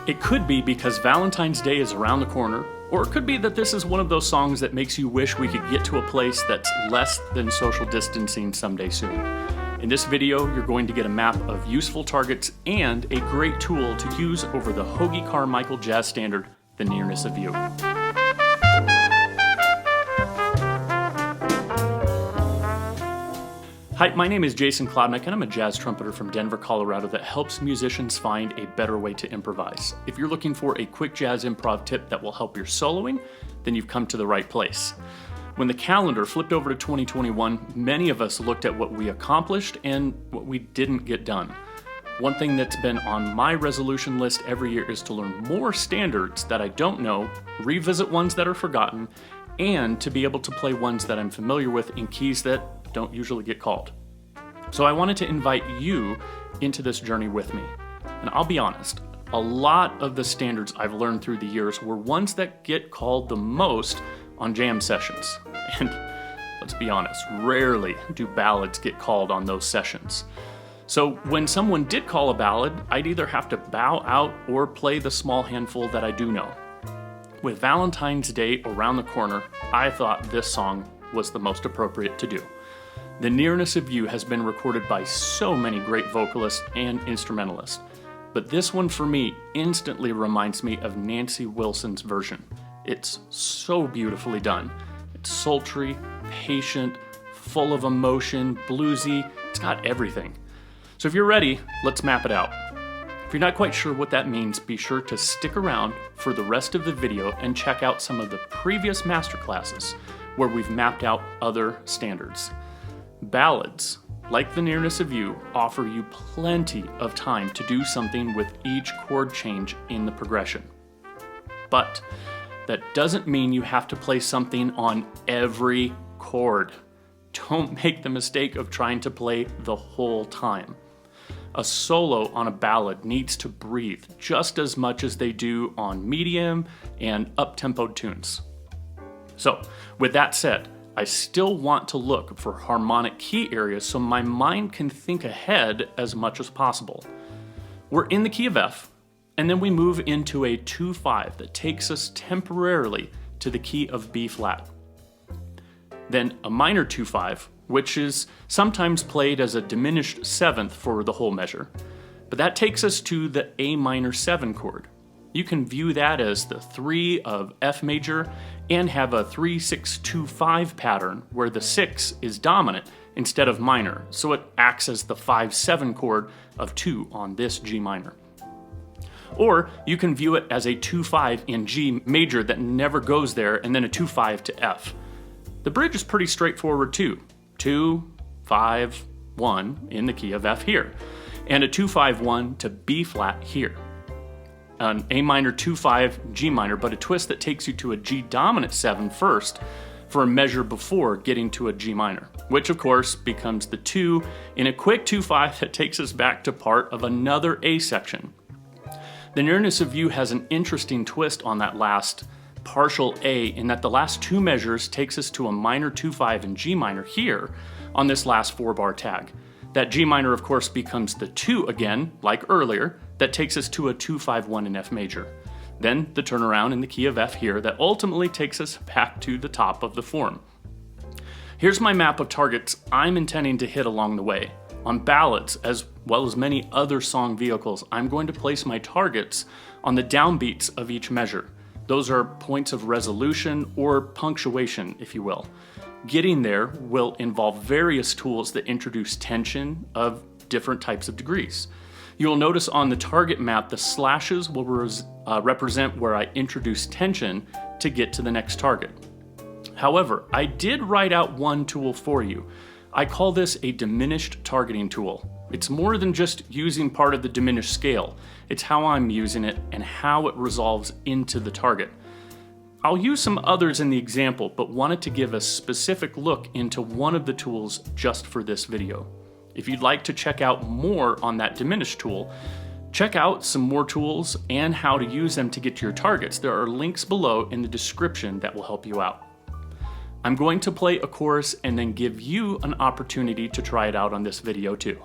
It could be because Valentine's Day is around the corner, or it could be that this is one of those songs that makes you wish we could get to a place that's less than social distancing someday soon. In this video, you're going to get a map of useful targets and a great tool to use over the Hoagy Carmichael Jazz Standard, the Nearness of You. Hi, my name is Jason Klobnak and I'm a jazz trumpeter from Denver, Colorado that helps musicians find a better way to improvise. If you're looking for a quick jazz improv tip that will help your soloing, then you've come to the right place. When the calendar flipped over to 2021, many of us looked at what we accomplished and what we didn't get done. One thing that's been on my resolution list every year is to learn more standards that I don't know, revisit ones that are forgotten, and to be able to play ones that I'm familiar with in keys that don't usually get called. So I wanted to invite you into this journey with me. And I'll be honest, a lot of the standards I've learned through the years were ones that get called the most on jam sessions. And let's be honest, rarely do ballads get called on those sessions. So when someone did call a ballad, I'd either have to bow out or play the small handful that I do know. With Valentine's Day around the corner, I thought this song was the most appropriate to do. The Nearness of You has been recorded by so many great vocalists and instrumentalists, but this one for me instantly reminds me of Nancy Wilson's version. It's so beautifully done. It's sultry, patient, full of emotion, bluesy. It's got everything. So if you're ready, let's map it out. If you're not quite sure what that means, be sure to stick around for the rest of the video and check out some of the previous masterclasses where we've mapped out other standards. Ballads, like the Nearness of You, offer you plenty of time to do something with each chord change in the progression. But that doesn't mean you have to play something on every chord. Don't make the mistake of trying to play the whole time. A solo on a ballad needs to breathe just as much as they do on medium and up-tempoed tunes. So, with that said, I still want to look for harmonic key areas so my mind can think ahead as much as possible. We're in the key of F, and then we move into a 2-5 that takes us temporarily to the key of B flat. Then a minor 2-5, which is sometimes played as a diminished seventh for the whole measure, but that takes us to the A minor 7 chord. You can view that as the 3 of F major and have a 3-6-2-5 pattern where the 6 is dominant instead of minor, so it acts as the 5-7 chord of 2 on this G minor. Or you can view it as a 2-5 in G major that never goes there and then a 2-5 to F. The bridge is pretty straightforward too. 2, 5, 1 in the key of F here, and a 2-5-1 to B flat here. An A minor 2-5 G minor, but a twist that takes you to a G dominant 7 first for a measure before getting to a G minor, which of course becomes the 2 in a quick 2-5 that takes us back to part of another A section. The Nearness of You has an interesting twist on that last partial A in that the last 2 measures takes us to a minor 2-5 in G minor here on this last 4-bar tag. That G minor, of course, becomes the 2 again, like earlier, that takes us to a 2-5-1 in F major. Then the turnaround in the key of F here that ultimately takes us back to the top of the form. Here's my map of targets I'm intending to hit along the way. On ballads, as well as many other song vehicles, I'm going to place my targets on the downbeats of each measure. Those are points of resolution or punctuation, if you will. Getting there will involve various tools that introduce tension of different types of degrees. You'll notice on the target map, the slashes will represent where I introduce tension to get to the next target. However, I did write out one tool for you. I call this a diminished targeting tool. It's more than just using part of the diminished scale. It's how I'm using it and how it resolves into the target. I'll use some others in the example, but wanted to give a specific look into one of the tools just for this video. If you'd like to check out more on that diminished tool, check out some more tools and how to use them to get to your targets. There are links below in the description that will help you out. I'm going to play a chorus and then give you an opportunity to try it out on this video too.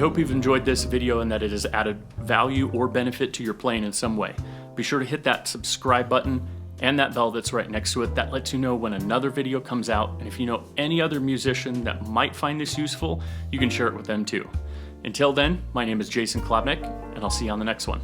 hope you've enjoyed this video and that it has added value or benefit to your playing in some way. Be sure to hit that subscribe button and that bell that's right next to it. That lets you know when another video comes out. And if you know any other musician that might find this useful, you can share it with them too. Until then, my name is Jason Klobnak, and I'll see you on the next one.